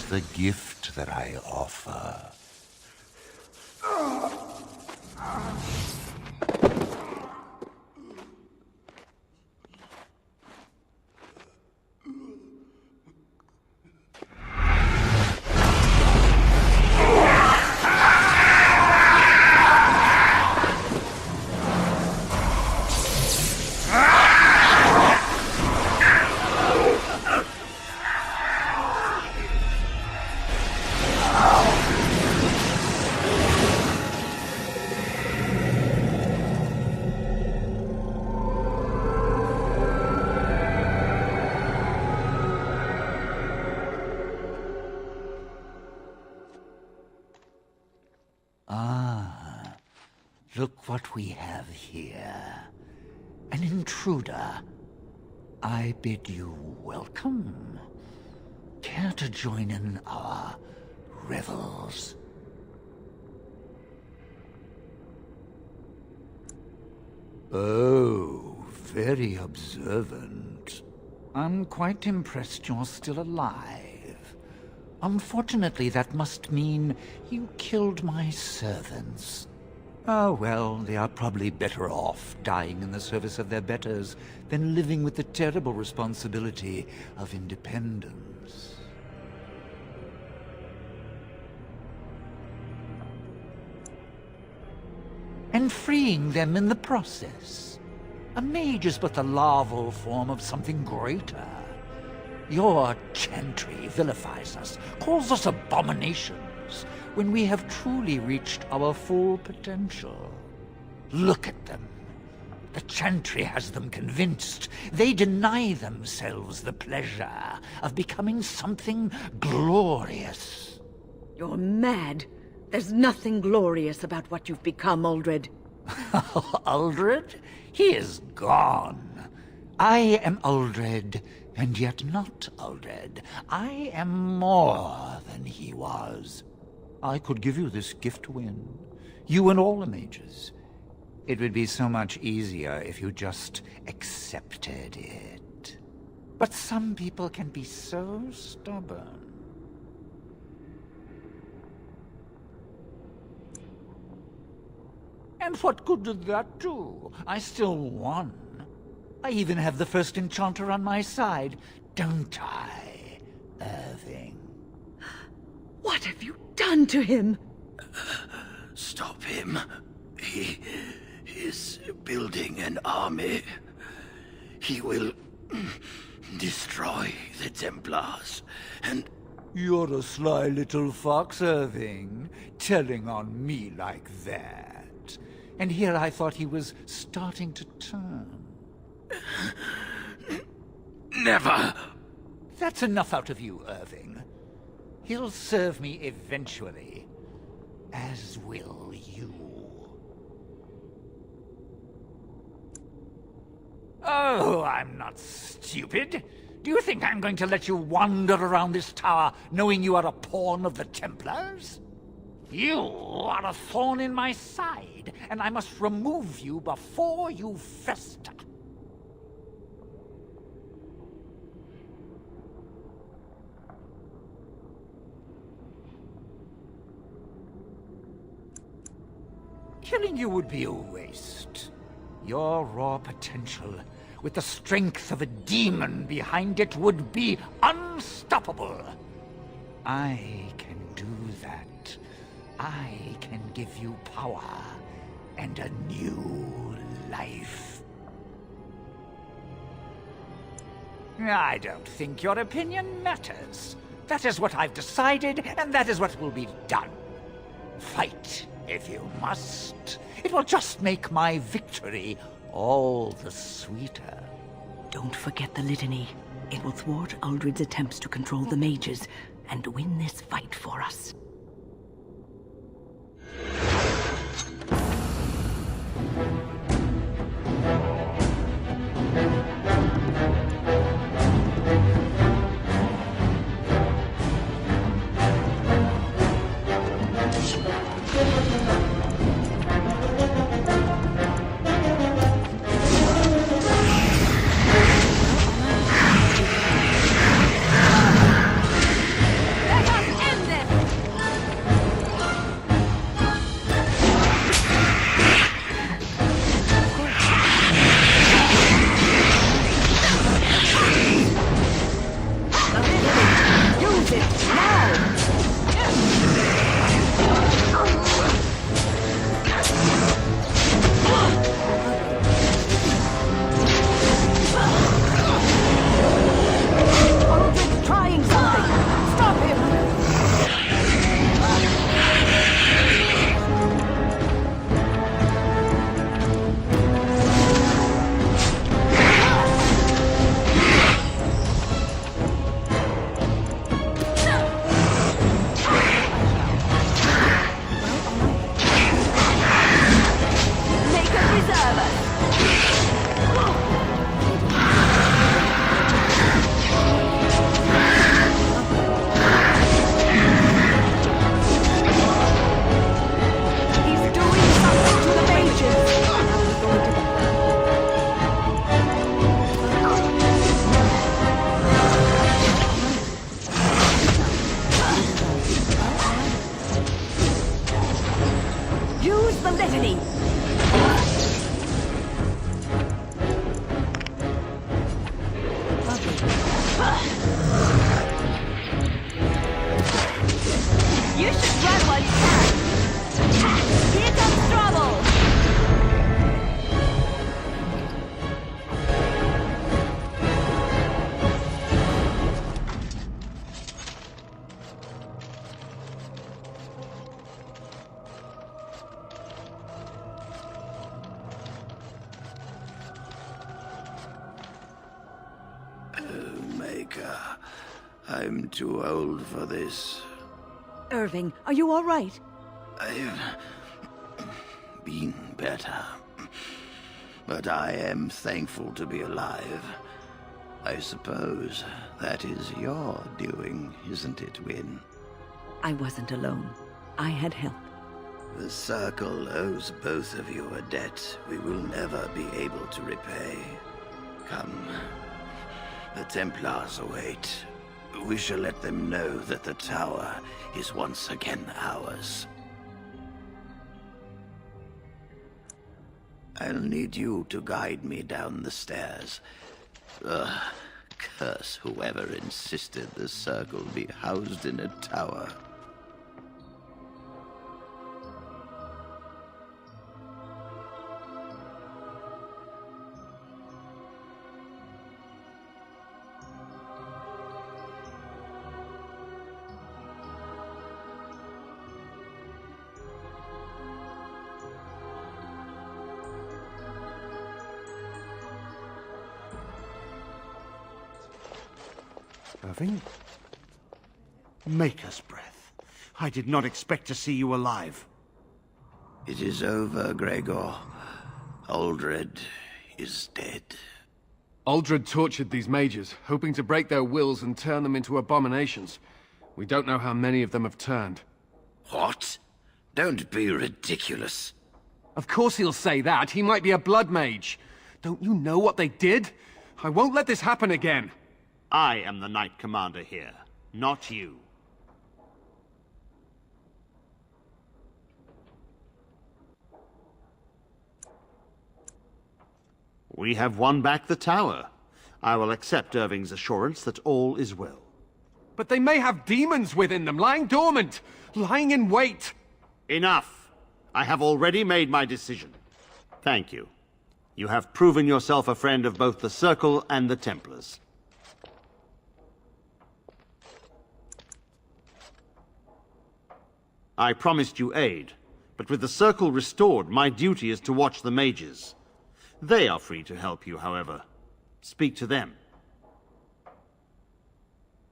the gift that I offer. Look what we have here. An intruder. I bid you welcome. Care to join in our revels? Oh, very observant. I'm quite impressed you're still alive. Unfortunately, that must mean you killed my servants. Oh, well, they are probably better off dying in the service of their betters than living with the terrible responsibility of independence. And freeing them in the process. A mage is but the larval form of something greater. Your chantry vilifies us, calls us abominations, when we have truly reached our full potential. Look at them. The chantry has them convinced. They deny themselves the pleasure of becoming something glorious. You're mad. There's nothing glorious about what you've become, Uldred. Uldred? He is gone. I am Uldred, and yet not Uldred. I am more than he was. I could give you this gift to win. You and all the mages. It would be so much easier if you just accepted it. But some people can be so stubborn. And what good did that do? I still won. I even have the first enchanter on my side, don't I, Irving? What have you done to him? Stop him. He is building an army. He will destroy the Templars, and... You're a sly little fox, Irving, telling on me like that. And here I thought he was starting to turn. Never! That's enough out of you, Irving. He'll serve me eventually, as will you. Oh, I'm not stupid. Do you think I'm going to let you wander around this tower knowing you are a pawn of the Templars? You are a thorn in my side, and I must remove you before you fester. Killing you would be a waste. Your raw potential, with the strength of a demon behind it, would be unstoppable. I can do that. I can give you power and a new life. I don't think your opinion matters. That is what I've decided, and that is what will be done. Fight if you must. It will just make my victory all the sweeter. Don't forget the litany. It will thwart Uldred's attempts to control the mages and win this fight for us. Maker. I'm too old for this. Irving, are you all right? I've been better. But I am thankful to be alive. I suppose that is your doing, isn't it, Wynne? I wasn't alone. I had help. The Circle owes both of you a debt we will never be able to repay. Come. The Templars await. We shall let them know that the tower is once again ours. I'll need you to guide me down the stairs. Curse whoever insisted the Circle be housed in a tower. Irving? Maker's breath. I did not expect to see you alive. It is over, Gregor. Aldred is dead. Aldred tortured these mages, hoping to break their wills and turn them into abominations. We don't know how many of them have turned. What? Don't be ridiculous. Of course he'll say that. He might be a blood mage. Don't you know what they did? I won't let this happen again. I am the Knight Commander here, not you. We have won back the tower. I will accept Irving's assurance that all is well. But they may have demons within them, lying dormant, lying in wait. Enough! I have already made my decision. Thank you. You have proven yourself a friend of both the Circle and the Templars. I promised you aid, but with the Circle restored, my duty is to watch the mages. They are free to help you, however. Speak to them.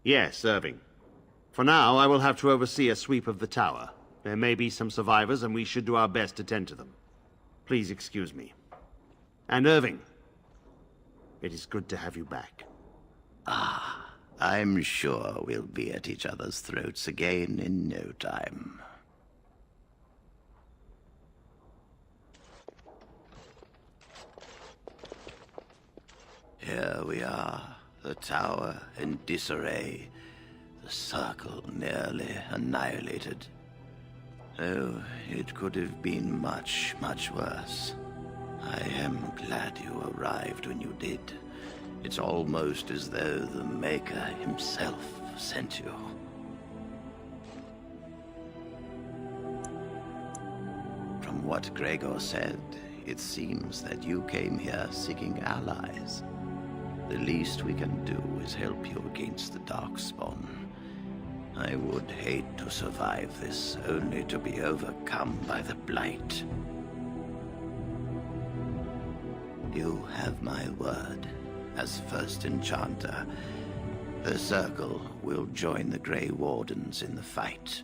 Yes, Irving. For now, I will have to oversee a sweep of the tower. There may be some survivors, and we should do our best to tend to them. Please excuse me. And Irving, it is good to have you back. I'm sure we'll be at each other's throats again in no time. Here we are, the tower in disarray, the Circle nearly annihilated. Oh, it could have been much, much worse. I am glad you arrived when you did. It's almost as though the Maker himself sent you. From what Gregor said, it seems that you came here seeking allies. The least we can do is help you against the Darkspawn. I would hate to survive this, only to be overcome by the Blight. You have my word. As first enchanter, the Circle will join the Grey Wardens in the fight.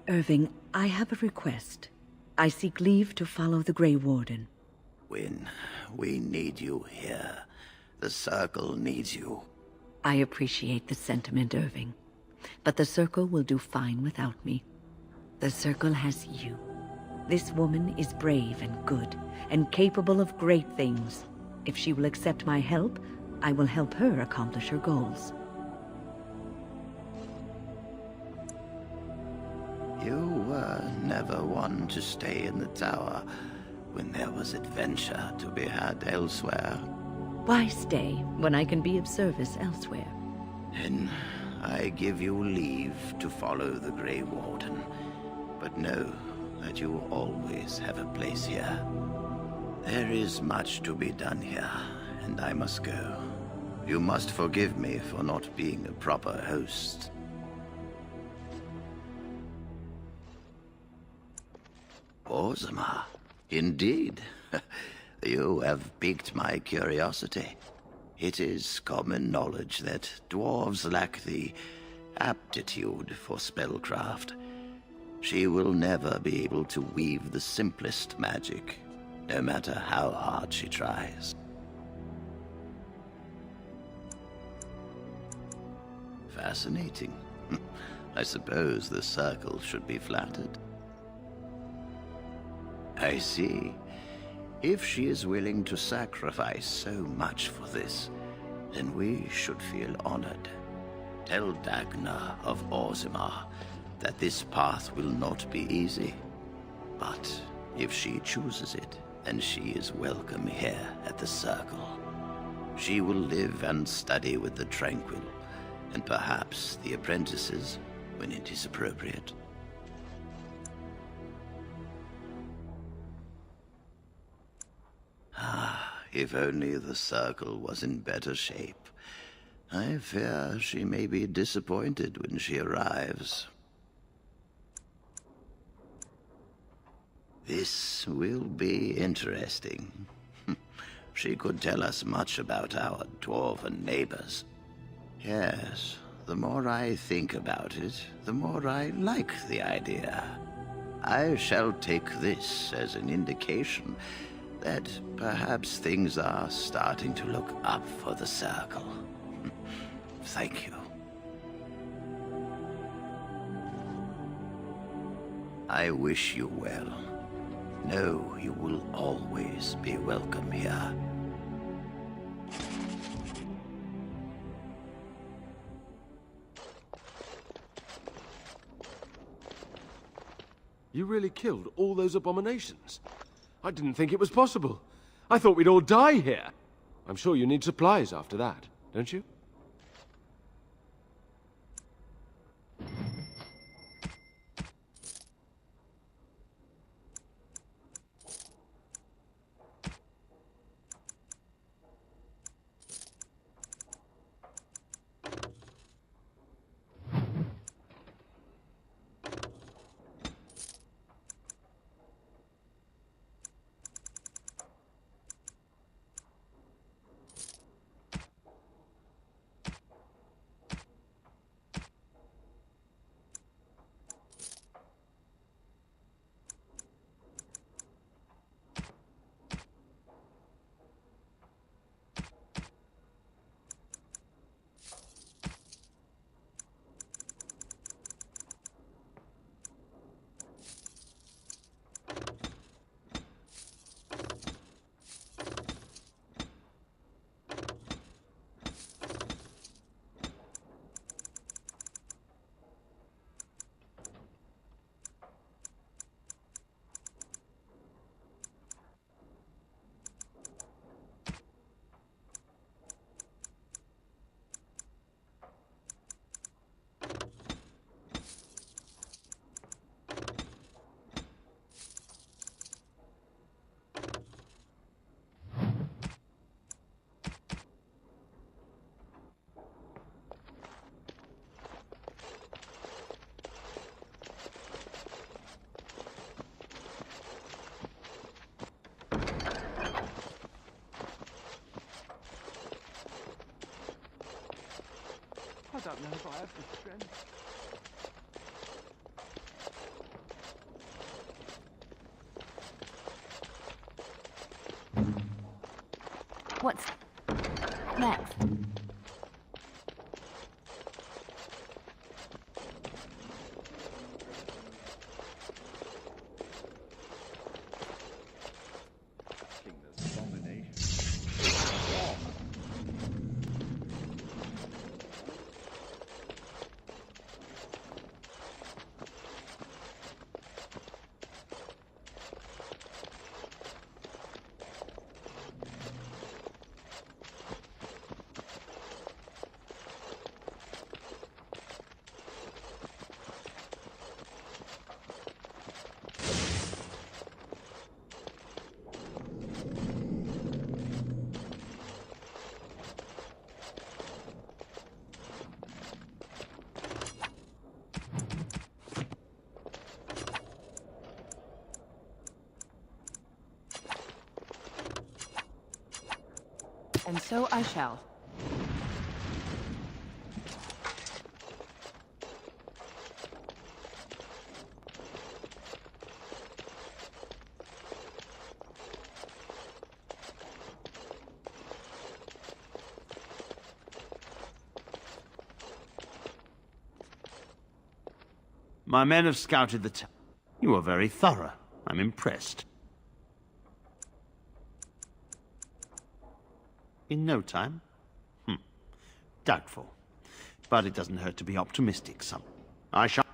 Irving, I have a request. I seek leave to follow the Grey Warden. Wynne, we need you here. The Circle needs you. I appreciate the sentiment, Irving. But the Circle will do fine without me. The Circle has you. This woman is brave and good, and capable of great things. If she will accept my help, I will help her accomplish her goals. You were never one to stay in the tower when there was adventure to be had elsewhere. Why stay when I can be of service elsewhere? Then I give you leave to follow the Grey Warden, but know that you will always have a place here. There is much to be done here, and I must go. You must forgive me for not being a proper host. Orzammar, indeed. You have piqued my curiosity. It is common knowledge that dwarves lack the aptitude for spellcraft. She will never be able to weave the simplest magic, no matter how hard she tries. Fascinating. I suppose the Circle should be flattered. I see. If she is willing to sacrifice so much for this, then we should feel honored. Tell Dagna of Orzammar that this path will not be easy. But if she chooses it, then she is welcome here at the Circle. She will live and study with the Tranquil, and perhaps the apprentices, when it is appropriate. If only the Circle was in better shape. I fear she may be disappointed when she arrives. This will be interesting. She could tell us much about our dwarven neighbors. Yes, the more I think about it, the more I like the idea. I shall take this as an indication that perhaps things are starting to look up for the Circle. Thank you. I wish you well. Know you will always be welcome here. You really killed all those abominations? I didn't think it was possible. I thought we'd all die here. I'm sure you need supplies after that, don't you? I don't know if I have the strength. What's next? And so I shall. My men have scouted the town. You are very thorough. I'm impressed. In no time? Doubtful. But it doesn't hurt to be optimistic some. I shall...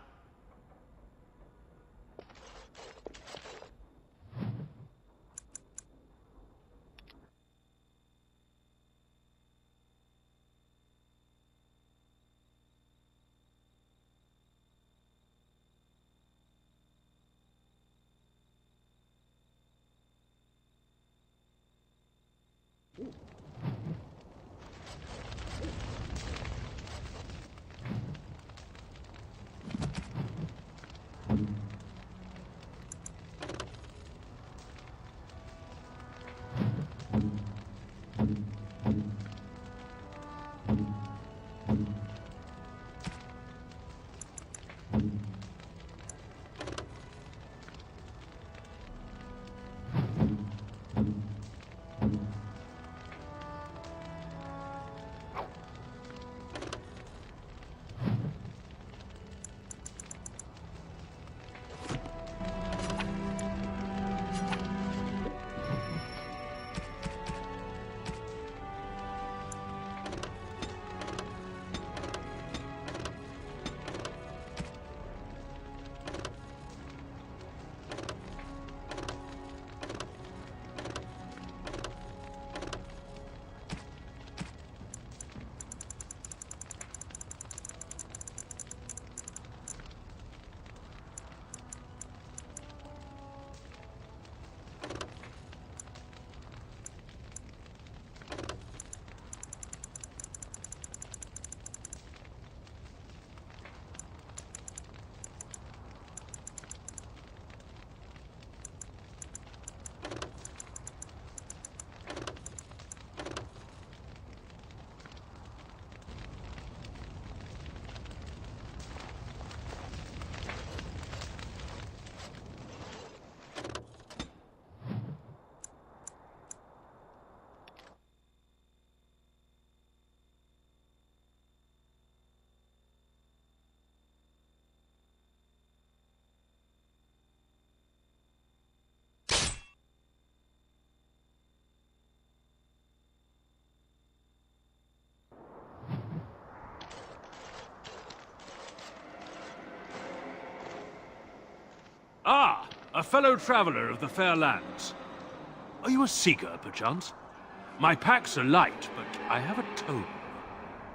Ah, a fellow traveler of the fair lands. Are you a seeker, perchance? My packs are light, but I have a tome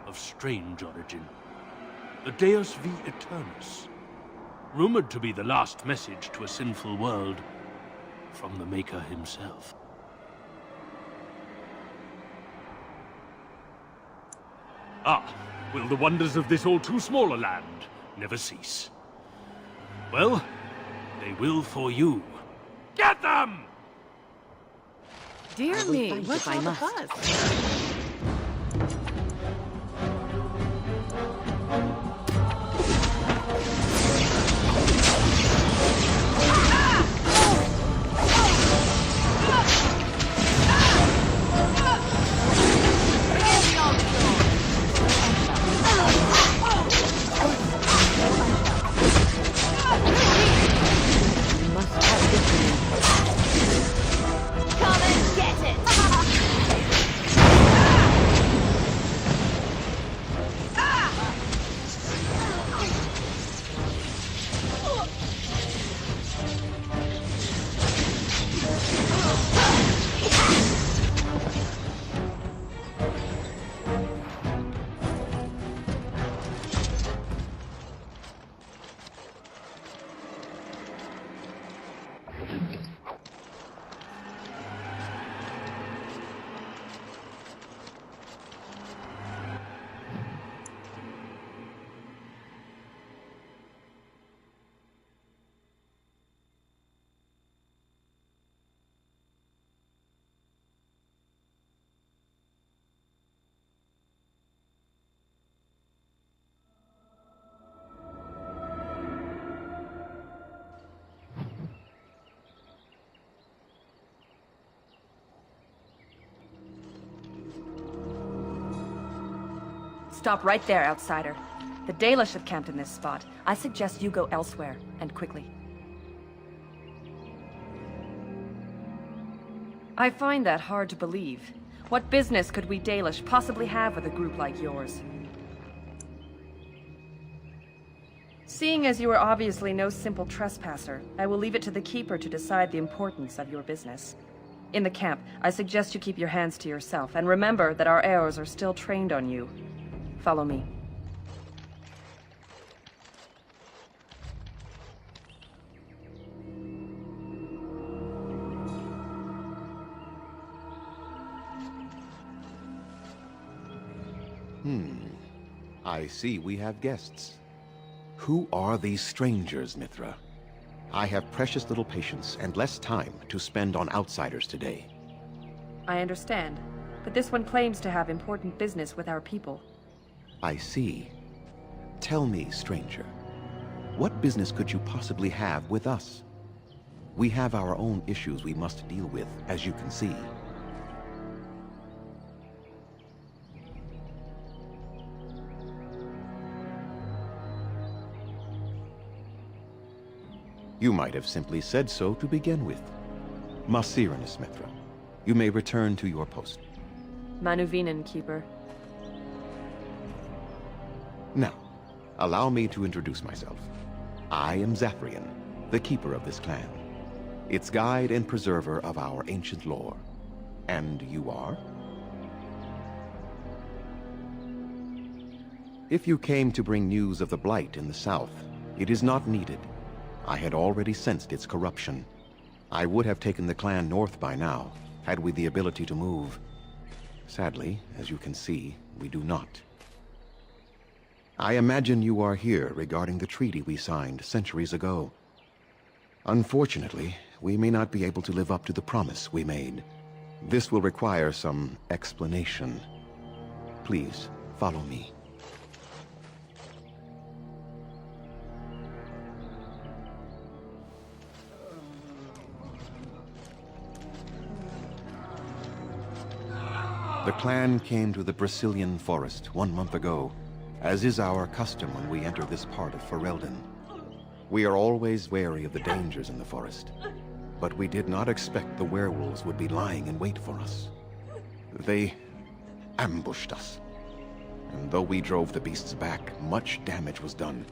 of strange origin. The Deus V Eternus. Rumored to be the last message to a sinful world from the Maker himself. Ah, will the wonders of this all-too-small a land never cease? Well, they will for you. Get them! Dear me, what's all the buzz? Come and get Stop right there, outsider. The Dalish have camped in this spot. I suggest you go elsewhere, and quickly. I find that hard to believe. What business could we Dalish possibly have with a group like yours? Seeing as you are obviously no simple trespasser, I will leave it to the Keeper to decide the importance of your business. In the camp, I suggest you keep your hands to yourself, and remember that our arrows are still trained on you. Follow me. I see we have guests. Who are these strangers, Mithra? I have precious little patience and less time to spend on outsiders today. I understand, but this one claims to have important business with our people. I see. Tell me, stranger, what business could you possibly have with us? We have our own issues we must deal with, as you can see. You might have simply said so to begin with. Masiranus, Mithra. You may return to your post. Manuvinen, Keeper. Now, allow me to introduce myself. I am Zathrian, the keeper of this clan, its guide and preserver of our ancient lore. And you are? If you came to bring news of the Blight in the south, it is not needed. I had already sensed its corruption. I would have taken the clan north by now, had we the ability to move. Sadly, as you can see, we do not. I imagine you are here regarding the treaty we signed centuries ago. Unfortunately, we may not be able to live up to the promise we made. This will require some explanation. Please, follow me. The clan came to the Brisilian forest 1 month ago, as is our custom when we enter this part of Ferelden. We are always wary of the dangers in the forest, but we did not expect the werewolves would be lying in wait for us. They ambushed us, and though we drove the beasts back, much damage was done.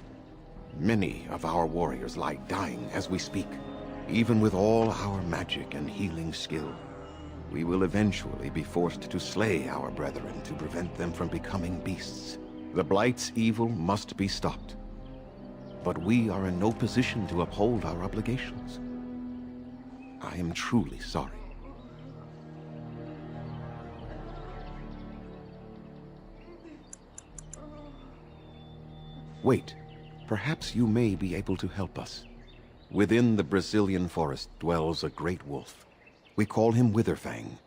Many of our warriors lie dying as we speak, even with all our magic and healing skill. We will eventually be forced to slay our brethren to prevent them from becoming beasts. The Blight's evil must be stopped. But we are in no position to uphold our obligations. I am truly sorry. Wait, perhaps you may be able to help us. Within the Brisilian forest dwells a great wolf. We call him Witherfang.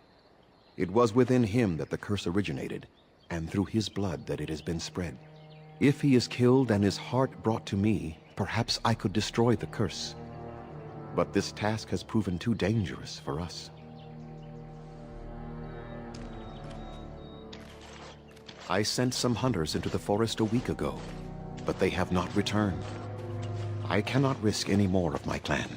It was within him that the curse originated, and through his blood that it has been spread. If he is killed and his heart brought to me, perhaps I could destroy the curse. But this task has proven too dangerous for us. I sent some hunters into the forest a week ago, but they have not returned. I cannot risk any more of my clan.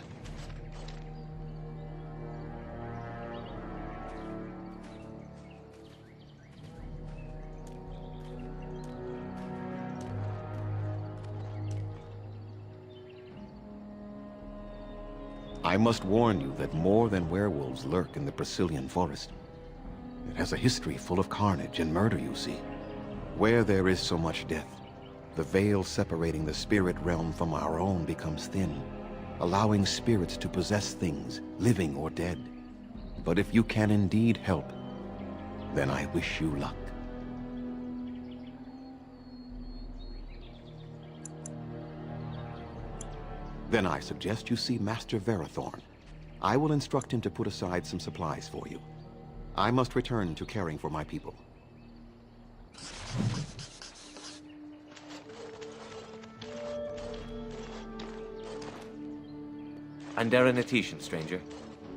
I must warn you that more than werewolves lurk in the Brisilian forest. It has a history full of carnage and murder, you see. Where there is so much death, the veil separating the spirit realm from our own becomes thin, allowing spirits to possess things, living or dead. But if you can indeed help, then I wish you luck. Then I suggest you see Master Verathorn. I will instruct him to put aside some supplies for you. I must return to caring for my people. Andera Natishan, stranger.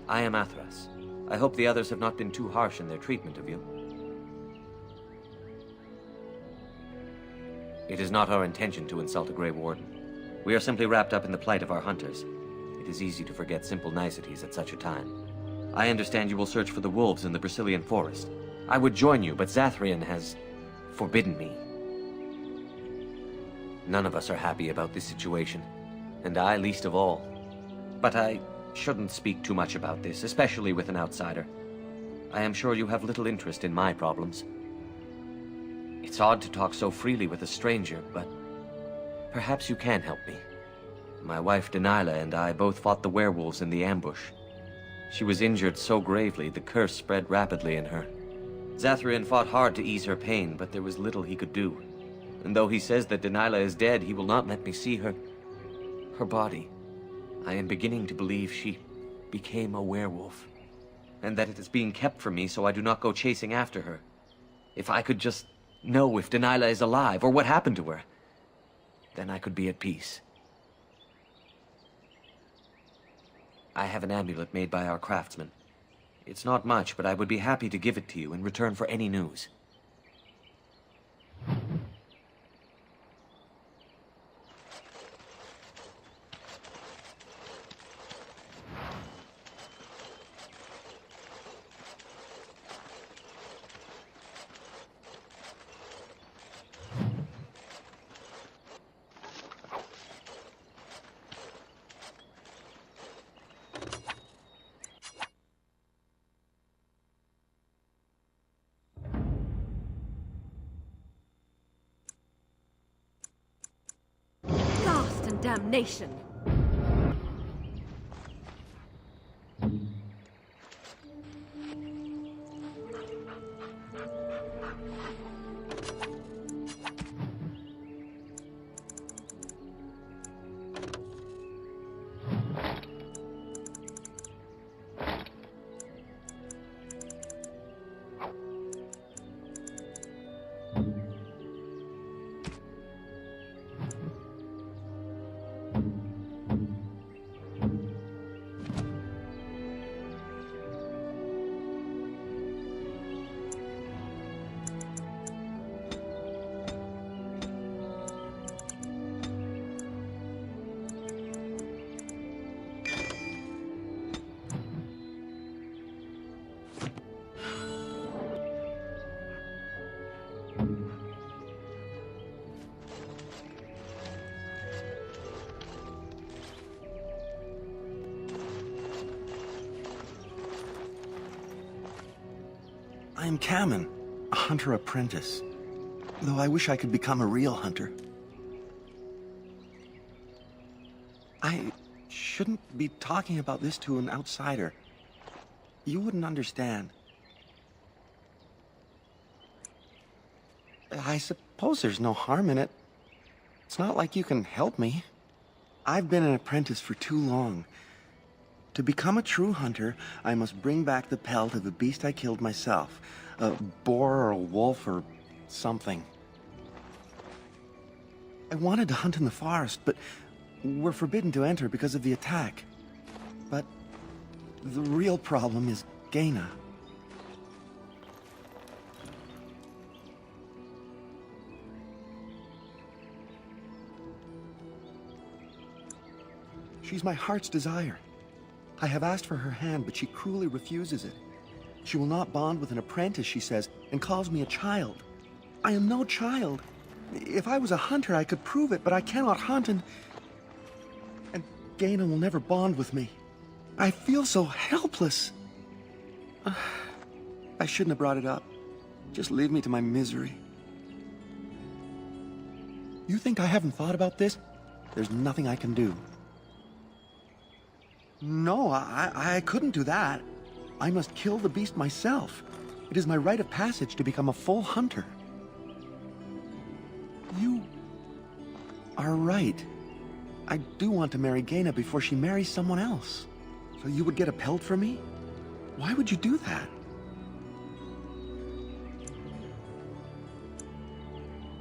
I am Athras. I hope the others have not been too harsh in their treatment of you. It is not our intention to insult a Grey Warden. We are simply wrapped up in the plight of our hunters. It is easy to forget simple niceties at such a time. I understand you will search for the wolves in the Brazilian forest. I would join you, but Zathrian has forbidden me. None of us are happy about this situation, and I least of all. But I shouldn't speak too much about this, especially with an outsider. I am sure you have little interest in my problems. It's odd to talk so freely with a stranger, but perhaps you can help me. My wife Denilah and I both fought the werewolves in the ambush. She was injured so gravely, the curse spread rapidly in her. Zathrian fought hard to ease her pain, but there was little he could do. And though he says that Denilah is dead, he will not let me see her body. I am beginning to believe she became a werewolf, and that it is being kept from me so I do not go chasing after her. If I could just know if Denilah is alive, or what happened to her, then I could be at peace. I have an amulet made by our craftsman. It's not much, but I would be happy to give it to you in return for any news. Damnation! I am Kamen, a hunter apprentice. Though I wish I could become a real hunter. I shouldn't be talking about this to an outsider. You wouldn't understand. I suppose there's no harm in it. It's not like you can help me. I've been an apprentice for too long. To become a true hunter, I must bring back the pelt of the beast I killed myself. A boar or a wolf or something. I wanted to hunt in the forest, but we're forbidden to enter because of the attack. But the real problem is Gaina. She's my heart's desire. I have asked for her hand, but she cruelly refuses it. She will not bond with an apprentice, she says, and calls me a child. I am no child. If I was a hunter, I could prove it, but I cannot hunt, and Gaina will never bond with me. I feel so helpless. I shouldn't have brought it up. Just leave me to my misery. You think I haven't thought about this? There's nothing I can do. No, I couldn't do that. I must kill the beast myself. It is my rite of passage to become a full hunter. You are right. I do want to marry Gaina before she marries someone else. So you would get a pelt for me? Why would you do that?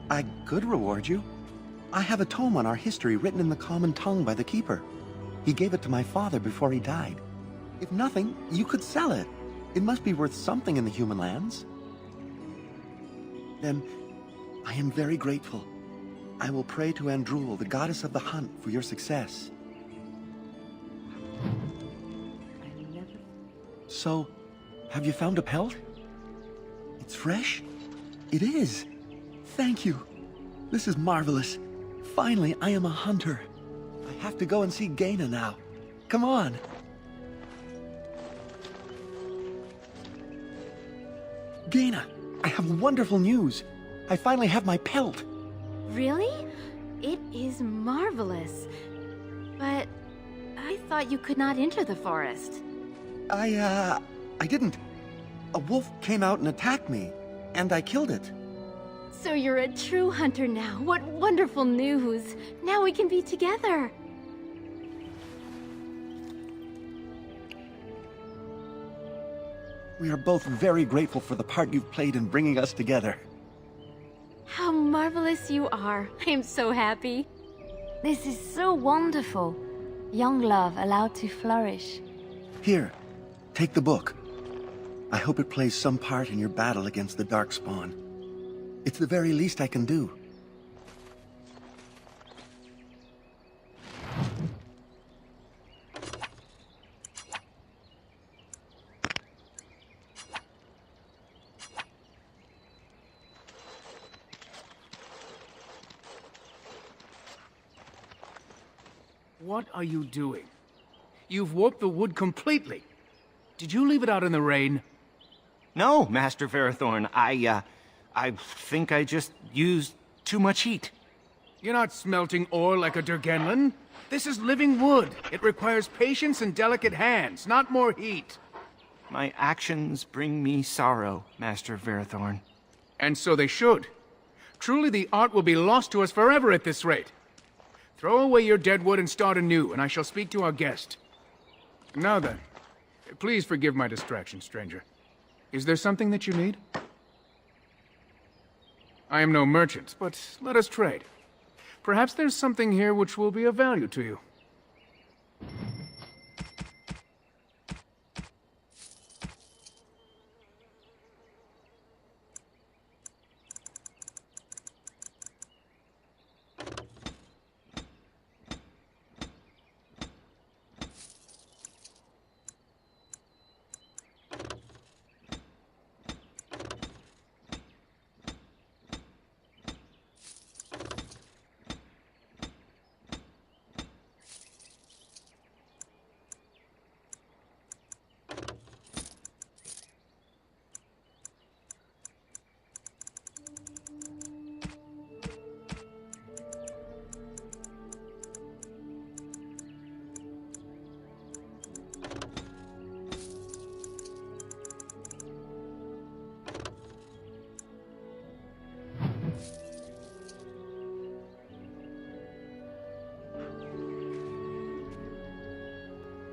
I could reward you. I have a tome on our history written in the common tongue by the Keeper. He gave it to my father before he died. If nothing, you could sell it. It must be worth something in the human lands. Then, I am very grateful. I will pray to Andrul, the goddess of the hunt, for your success. So, have you found a pelt? It's fresh? It is. Thank you. This is marvelous. Finally, I am a hunter. I have to go and see Gaina now. Come on. Gaina, I have wonderful news. I finally have my pelt. Really? It is marvelous. But I thought you could not enter the forest. I didn't. A wolf came out and attacked me, and I killed it. So you're a true hunter now. What wonderful news. Now we can be together. We are both very grateful for the part you've played in bringing us together. How marvelous you are. I am so happy. This is so wonderful. Young love allowed to flourish. Here, take the book. I hope it plays some part in your battle against the Darkspawn. It's the very least I can do. What are you doing? You've warped the wood completely. Did you leave it out in the rain? No, Master Ferrothorn. I think I just used too much heat. You're not smelting ore like a Durgenlin. This is living wood. It requires patience and delicate hands, not more heat. My actions bring me sorrow, Master Ferrothorn. And so they should. Truly the art will be lost to us forever at this rate. Throw away your dead wood and start anew, and I shall speak to our guest. Now then, please forgive my distraction, stranger. Is there something that you need? I am no merchant, but let us trade. Perhaps there's something here which will be of value to you.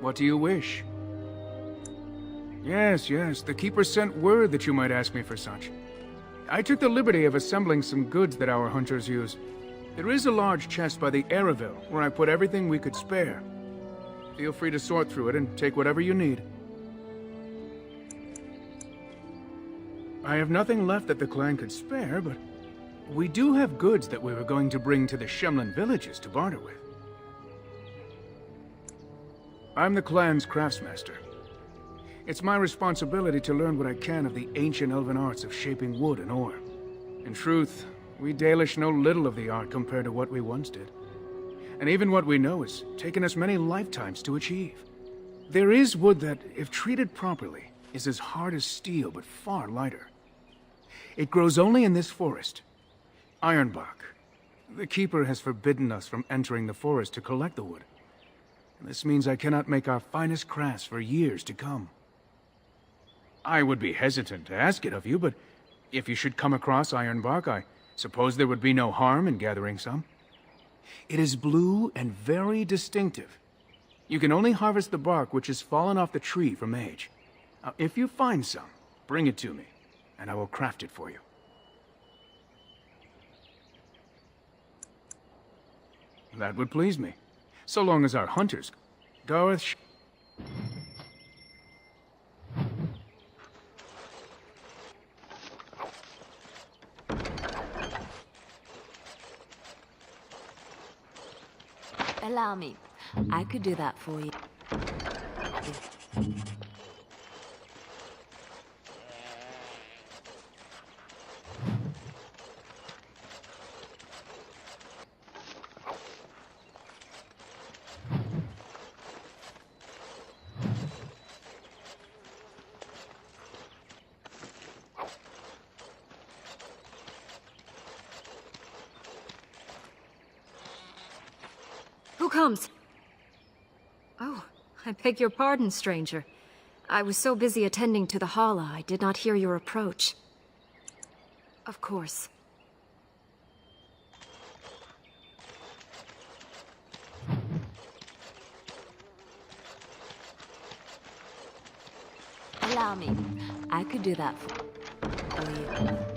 What do you wish? Yes, the Keeper sent word that you might ask me for such. I took the liberty of assembling some goods that our hunters use. There is a large chest by the Erebell, where I put everything we could spare. Feel free to sort through it and take whatever you need. I have nothing left that the clan could spare, but we do have goods that we were going to bring to the Shemlin villages to barter with. I'm the clan's craftsmaster. It's my responsibility to learn what I can of the ancient elven arts of shaping wood and ore. In truth, we Dalish know little of the art compared to what we once did. And even what we know has taken us many lifetimes to achieve. There is wood that, if treated properly, is as hard as steel but far lighter. It grows only in this forest, Ironbark. The Keeper has forbidden us from entering the forest to collect the wood. This means I cannot make our finest crafts for years to come. I would be hesitant to ask it of you, but if you should come across Ironbark, I suppose there would be no harm in gathering some. It is blue and very distinctive. You can only harvest the bark which has fallen off the tree from age. Now, if you find some, bring it to me, and I will craft it for you. That would please me. So long as our hunters... Gareth... Allow me. I could do that for you. Who comes? Oh, I beg your pardon, stranger. I was so busy attending to the Hala, I did not hear your approach. Of course. Allow me. I could do that for you.